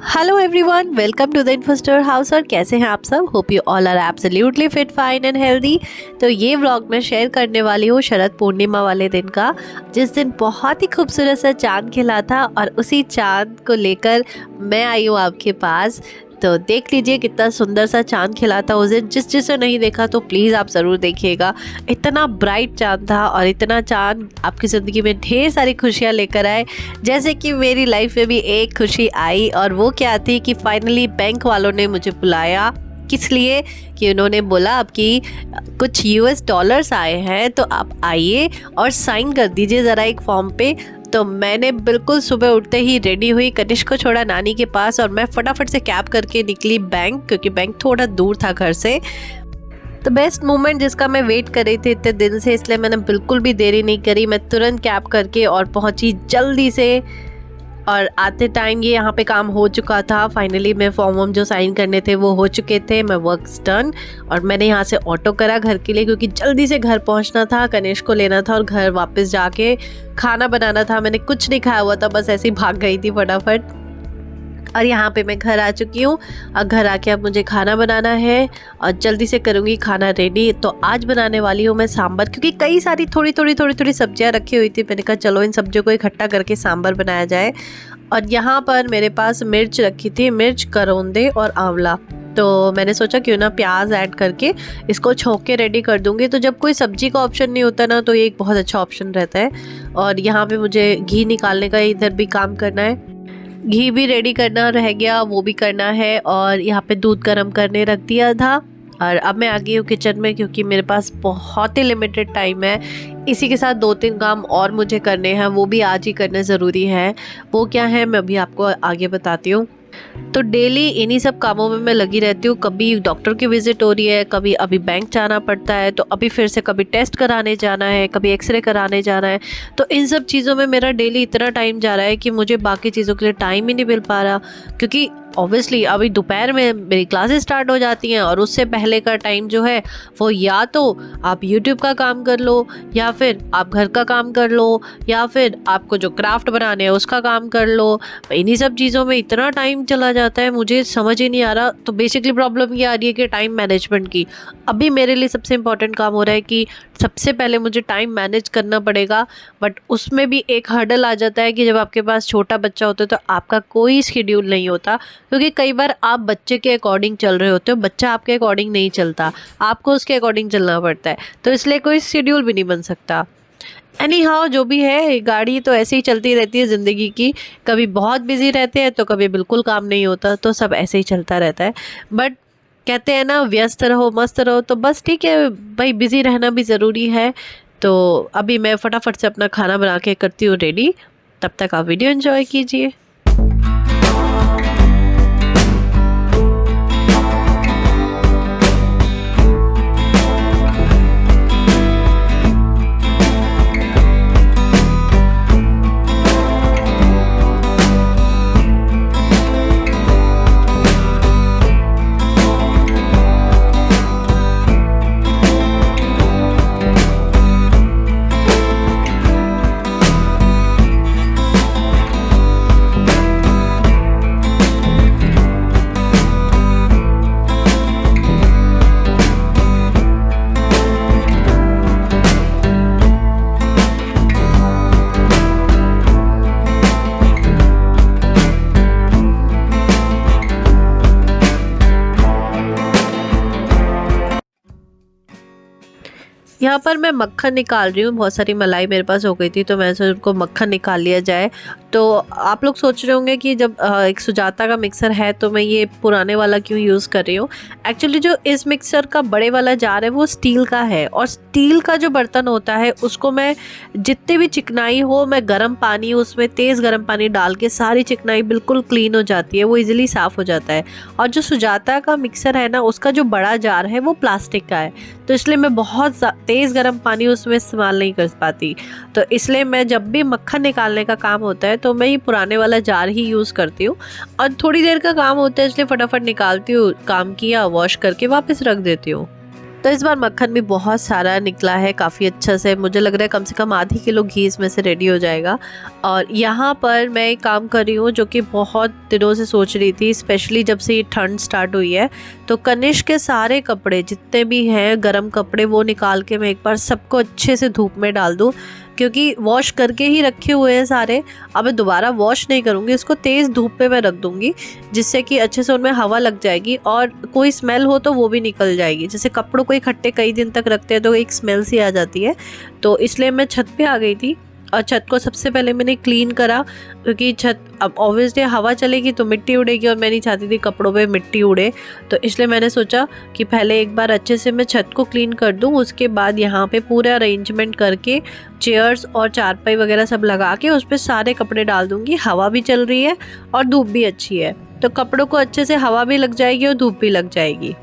Hello everyone, welcome to the Infostar house. और कैसे हैं आप सब? Hope you all are absolutely fit, fine and healthy. तो ये व्लॉग मैं शेयर करने वाली हूँ शरद पूर्णिमा वाले दिन का, जिस दिन बहुत ही खूबसूरत सा चांद खिला था और उसी चांद को लेकर मैं आई हूँ आपके पास। तो देख लीजिए कितना सुंदर सा चांद खिला था उस दिन। जिसे नहीं देखा तो प्लीज़ आप ज़रूर देखिएगा। इतना ब्राइट चांद था और इतना चांद आपकी ज़िंदगी में ढेर सारी खुशियाँ लेकर आए, जैसे कि मेरी लाइफ में भी एक खुशी आई। और वो क्या थी कि फाइनली बैंक वालों ने मुझे बुलाया। किस लिए? कि उन्होंने बोला आपकी कुछ यूएस डॉलर्स आए हैं, तो आप आइए और साइन कर दीजिए ज़रा एक फॉर्म पे। तो मैंने बिल्कुल सुबह उठते ही रेडी हुई, कनिष्क को छोड़ा नानी के पास और मैं फटाफट से कैब करके निकली बैंक, क्योंकि बैंक थोड़ा दूर था घर से। तो बेस्ट मोमेंट जिसका मैं वेट कर रही थी इतने दिन से, इसलिए मैंने बिल्कुल भी देरी नहीं करी। मैं तुरंत कैब करके और पहुंची जल्दी से। और आते टाइम ये यहाँ पे काम हो चुका था। फाइनली मैं फॉर्म जो साइन करने थे वो हो चुके थे। मैं वर्क डन और मैंने यहाँ से ऑटो करा घर के लिए, क्योंकि जल्दी से घर पहुँचना था, कनिष्क को लेना था और घर वापस जाके खाना बनाना था। मैंने कुछ नहीं खाया हुआ था, बस ऐसे ही भाग गई थी फटाफट। और यहाँ पे मैं घर आ चुकी हूँ और घर आके अब मुझे खाना बनाना है और जल्दी से करूँगी खाना रेडी। तो आज बनाने वाली हूँ मैं सांभर, क्योंकि कई सारी थोड़ी थोड़ी सब्जियाँ रखी हुई थी। मैंने कहा चलो इन सब्जियों को इकट्ठा करके सांभर बनाया जाए। और यहाँ पर मेरे पास मिर्च रखी थी, मिर्च, करौंदे और आंवला। तो मैंने सोचा क्यों ना प्याज ऐड करके इसको छोंक के रेडी कर दूंगी। तो जब कोई सब्जी का ऑप्शन नहीं होता ना, तो ये एक बहुत अच्छा ऑप्शन रहता है। और यहाँ पे मुझे घी निकालने का इधर भी काम करना है। घी भी रेडी करना रह गया, वो भी करना है। और यहाँ पे दूध गर्म करने रख दिया था। और अब मैं आ गई हूँ किचन में, क्योंकि मेरे पास बहुत ही लिमिटेड टाइम है। इसी के साथ 2-3 काम और मुझे करने हैं, वो भी आज ही करने ज़रूरी है। वो क्या है मैं अभी आपको आगे बताती हूँ। तो डेली इन्हीं सब कामों में मैं लगी रहती हूँ। कभी डॉक्टर की विजिट हो रही है, कभी अभी बैंक जाना पड़ता है, तो अभी फिर से कभी टेस्ट कराने जाना है, कभी एक्सरे कराने जाना है। तो इन सब चीज़ों में मेरा डेली इतना टाइम जा रहा है कि मुझे बाकी चीज़ों के लिए टाइम ही नहीं मिल पा रहा। क्योंकि ऑब्वियसली अभी दोपहर में मेरी क्लासेस स्टार्ट हो जाती हैं और उससे पहले का टाइम जो है वो या तो आप यूट्यूब का काम कर लो, या फिर आप घर का काम कर लो, या फिर आपको जो क्राफ्ट बनाने हैं उसका काम कर लो। इन्हीं सब चीज़ों में इतना टाइम चला जाता है, मुझे समझ ही नहीं आ रहा। तो बेसिकली प्रॉब्लम ये आ रही है कि टाइम मैनेजमेंट की। अभी मेरे लिए सबसे इम्पॉर्टेंट काम हो रहा है कि सबसे पहले मुझे टाइम मैनेज करना पड़ेगा। बट उसमें भी एक हर्डल आ जाता है कि जब आपके पास छोटा बच्चा होता है तो आपका कोई शेड्यूल नहीं होता, क्योंकि कई बार आप बच्चे के अकॉर्डिंग चल रहे होते हो, बच्चा आपके अकॉर्डिंग नहीं चलता, आपको उसके अकॉर्डिंग चलना पड़ता है। तो इसलिए कोई शेड्यूल भी नहीं बन सकता। एनी हाउ जो भी है, गाड़ी तो ऐसे ही चलती रहती है ज़िंदगी की। कभी बहुत बिजी रहते हैं तो कभी बिल्कुल काम नहीं होता, तो सब ऐसे ही चलता रहता है। बट कहते हैं ना, व्यस्त रहो मस्त रहो। तो बस ठीक है भाई, बिज़ी रहना भी ज़रूरी है। तो अभी मैं फटाफट से अपना खाना बना के करती हूँ रेडी। तब तक आप वीडियो एंजॉय कीजिए। यहाँ पर मैं मक्खन निकाल रही हूँ। बहुत सारी मलाई मेरे पास हो गई थी, तो मैंने सोचा उनको मक्खन निकाल लिया जाए। तो आप लोग सोच रहे होंगे कि जब एक सुजाता का मिक्सर है तो मैं ये पुराने वाला क्यों यूज़ कर रही हूँ। एक्चुअली जो इस मिक्सर का बड़े वाला जार है वो स्टील का है, और स्टील का जो बर्तन होता है उसको मैं जितनी भी चिकनाई हो, मैं गर्म पानी, उसमें तेज़ गर्म पानी डाल के सारी चिकनाई बिल्कुल क्लीन हो जाती है, वो ईजिली साफ़ हो जाता है। और जो सुजाता का मिक्सर है ना, उसका जो बड़ा जार है वो प्लास्टिक का है, तो इसलिए मैं बहुत तेज़ गर्म पानी उसमें इस्तेमाल नहीं कर पाती। तो इसलिए मैं जब भी मक्खन निकालने का काम होता है तो मैं ये पुराने वाला जार ही यूज़ करती हूँ। और थोड़ी देर का काम होता है इसलिए फटाफट निकालती हूँ, काम किया, वॉश करके वापस रख देती हूँ। तो इस बार मक्खन भी बहुत सारा निकला है, काफ़ी अच्छा से। मुझे लग रहा है कम से कम आधी किलो घी इसमें से रेडी हो जाएगा। और यहाँ पर मैं एक काम कर रही हूँ जो कि बहुत दिनों से सोच रही थी, स्पेशली जब से ये ठंड स्टार्ट हुई है। तो कनिष्क के सारे कपड़े जितने भी हैं गर्म कपड़े वो निकाल के मैं एक बार सबको अच्छे से धूप में डाल दूँ, क्योंकि वॉश करके ही रखे हुए हैं सारे। अब मैं दोबारा वॉश नहीं करूँगी, इसको तेज़ धूप पे मैं रख दूँगी, जिससे कि अच्छे से उनमें हवा लग जाएगी और कोई स्मेल हो तो वो भी निकल जाएगी। जैसे कपड़ों को इकट्ठे कई दिन तक रखते हैं तो एक स्मेल सी आ जाती है। तो इसलिए मैं छत पे आ गई थी और छत को सबसे पहले मैंने क्लीन करा, क्योंकि छत अब ऑब्वियसली हवा चलेगी तो मिट्टी उड़ेगी और मैं नहीं चाहती थी कपड़ों पे मिट्टी उड़े। तो इसलिए मैंने सोचा कि पहले एक बार अच्छे से मैं छत को क्लीन कर दूं, उसके बाद यहाँ पे पूरा अरेंजमेंट करके चेयर्स और चारपाई वगैरह सब लगा के उस पर सारे कपड़े डाल दूँगी। हवा भी चल रही है और धूप भी अच्छी है, तो कपड़ों को अच्छे से हवा भी लग जाएगी और धूप भी लग जाएगी।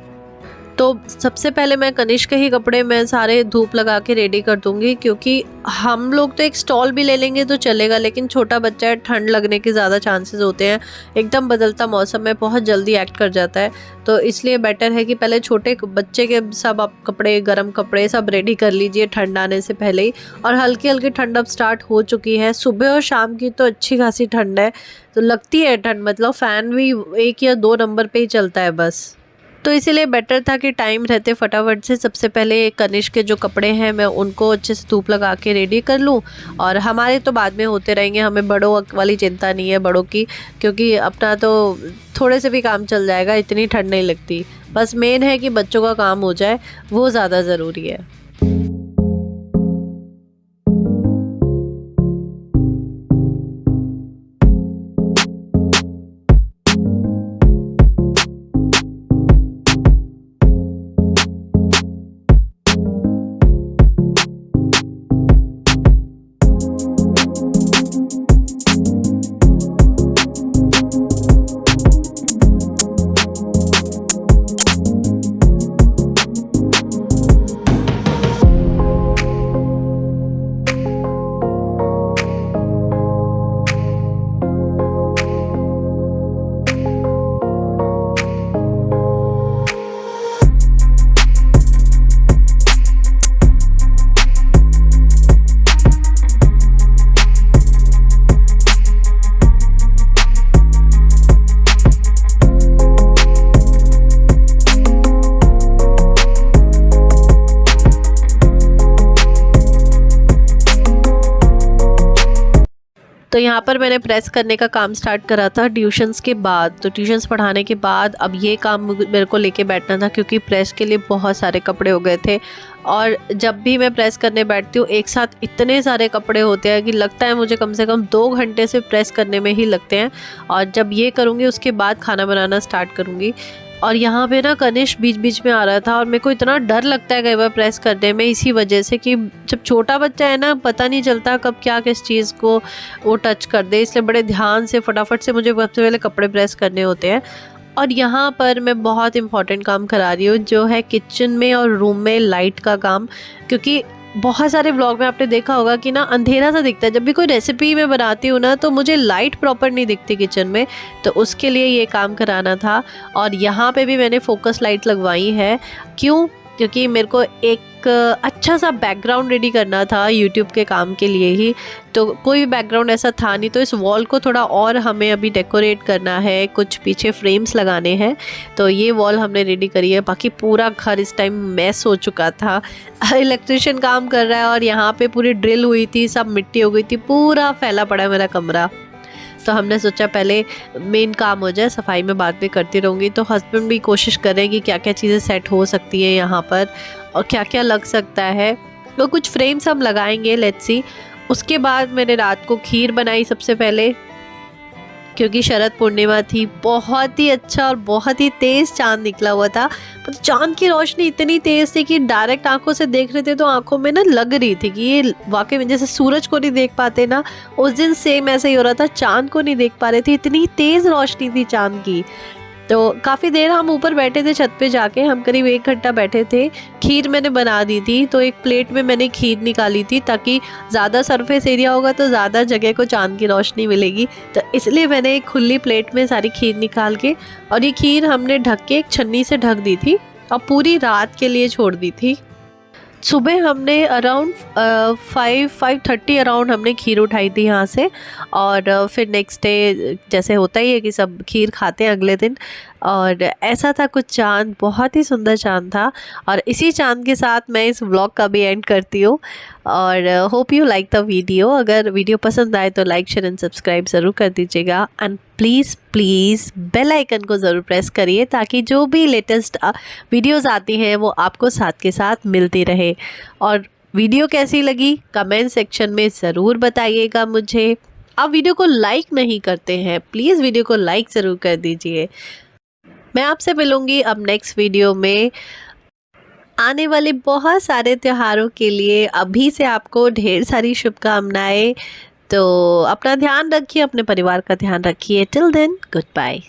तो सबसे पहले मैं कनिष्क के ही कपड़े मैं सारे धूप लगा के रेडी कर दूंगी, क्योंकि हम लोग तो एक स्टॉल भी ले लेंगे तो चलेगा, लेकिन छोटा बच्चा है, ठंड लगने के ज़्यादा चांसेस होते हैं। एकदम बदलता मौसम में बहुत जल्दी एक्ट कर जाता है। तो इसलिए बेटर है कि पहले छोटे बच्चे के सब आप कपड़े, गर्म कपड़े सब रेडी कर लीजिए ठंड आने से पहले ही। और हल्की हल्की ठंड अब स्टार्ट हो चुकी है, सुबह और शाम की तो अच्छी खासी ठंड है। तो लगती है ठंड, मतलब फ़ैन भी 1 या 2 नंबर पे ही चलता है बस। तो इसीलिए बेटर था कि टाइम रहते फटाफट से सबसे पहले कनिष्क के जो कपड़े हैं मैं उनको अच्छे से धूप लगा के रेडी कर लूँ। और हमारे तो बाद में होते रहेंगे, हमें बड़ों वाली चिंता नहीं है बड़ों की, क्योंकि अपना तो थोड़े से भी काम चल जाएगा, इतनी ठंड नहीं लगती। बस मेन है कि बच्चों का काम हो जाए, वो ज़्यादा ज़रूरी है। तो यहाँ पर मैंने प्रेस करने का काम स्टार्ट करा था ट्यूशन्स के बाद। तो ट्यूशन्स पढ़ाने के बाद अब ये काम मेरे को लेके बैठना था, क्योंकि प्रेस के लिए बहुत सारे कपड़े हो गए थे। और जब भी मैं प्रेस करने बैठती हूँ एक साथ इतने सारे कपड़े होते हैं कि लगता है मुझे कम से कम 2 घंटे से प्रेस करने में ही लगते हैं। और जब ये करूँगी उसके बाद खाना बनाना स्टार्ट करूँगी। और यहाँ पे ना कनिष्क बीच बीच में आ रहा था और मेरे को इतना डर लगता है कई बार प्रेस करने में, इसी वजह से कि जब छोटा बच्चा है ना पता नहीं चलता कब क्या किस चीज़ को वो टच कर दे, इसलिए बड़े ध्यान से फटाफट से मुझे सबसे पहले कपड़े प्रेस करने होते हैं। और यहाँ पर मैं बहुत इंपॉर्टेंट काम करा रही हूँ, जो है किचन में और रूम में लाइट का काम। क्योंकि बहुत सारे व्लॉग में आपने देखा होगा कि ना अंधेरा सा दिखता है, जब भी कोई रेसिपी मैं बनाती हूँ ना तो मुझे लाइट प्रॉपर नहीं दिखती किचन में। तो उसके लिए ये काम कराना था। और यहाँ पे भी मैंने फोकस लाइट लगवाई है। क्यों? क्योंकि मेरे को एक अच्छा सा बैकग्राउंड रेडी करना था यूट्यूब के काम के लिए ही। तो कोई बैकग्राउंड ऐसा था नहीं, तो इस वॉल को थोड़ा और हमें अभी डेकोरेट करना है, कुछ पीछे फ्रेम्स लगाने हैं। तो ये वॉल हमने रेडी करी है। बाकी पूरा घर इस टाइम मैस हो चुका था। इलेक्ट्रिशियन काम कर रहा है और यहाँ पे पूरी ड्रिल हुई थी, सब मिट्टी हो गई थी, पूरा फैला पड़ा है मेरा कमरा। तो हमने सोचा पहले मेन काम हो जाए, सफाई में बाद में करती रहूँगी। तो हस्बैंड भी कोशिश करेंगे क्या क्या चीज़ें सेट हो सकती है यहाँ पर और क्या क्या लग सकता है। तो कुछ फ्रेम्स हम लगाएंगे, लेट्स सी। उसके बाद मैंने रात को खीर बनाई सबसे पहले, क्योंकि शरद पूर्णिमा थी। बहुत ही अच्छा और बहुत ही तेज़ चाँद निकला हुआ था। पर चाँद की रोशनी इतनी तेज़ थी कि डायरेक्ट आंखों से देख रहे थे तो आंखों में ना लग रही थी कि ये वाकई में जैसे सूरज को नहीं देख पाते ना, उस दिन सेम ऐसा ही हो रहा था, चाँद को नहीं देख पा रहे थे, इतनी तेज़ रोशनी थी चाँद की। तो काफ़ी देर हम ऊपर बैठे थे छत पे जाके, हम करीब 1 घंटा बैठे थे। खीर मैंने बना दी थी, तो एक प्लेट में मैंने खीर निकाली थी ताकि ज़्यादा सरफेस एरिया होगा तो ज़्यादा जगह को चाँद की रोशनी मिलेगी। तो इसलिए मैंने एक खुली प्लेट में सारी खीर निकाल के, और ये खीर हमने ढक के एक छन्नी से ढक दी थी और पूरी रात के लिए छोड़ दी थी। सुबह हमने अराउंड 5:30 अराउंड हमने खीर उठाई थी यहाँ से। और फिर नेक्स्ट डे जैसे होता ही है कि सब खीर खाते हैं अगले दिन। और ऐसा था कुछ चाँद, बहुत ही सुंदर चाँद था। और इसी चाँद के साथ मैं इस व्लॉग का भी एंड करती हूँ। और hope you like the video. अगर वीडियो पसंद आए तो लाइक शेयर एंड सब्सक्राइब ज़रूर कर दीजिएगा। And please please bell icon को ज़रूर प्रेस करिए ताकि जो भी लेटेस्ट वीडियोस आती हैं वो आपको साथ के साथ मिलती रहे। और वीडियो कैसी लगी कमेंट सेक्शन में ज़रूर बताइएगा मुझे। आप वीडियो को लाइक नहीं करते हैं, प्लीज़ वीडियो को लाइक ज़रूर कर दीजिए। मैं आपसे मिलूँगी अब नेक्स्ट वीडियो में आने वाले बहुत सारे त्योहारों के लिए। अभी से आपको ढेर सारी शुभकामनाएं। तो अपना ध्यान रखिए, अपने परिवार का ध्यान रखिए। Till then good bye.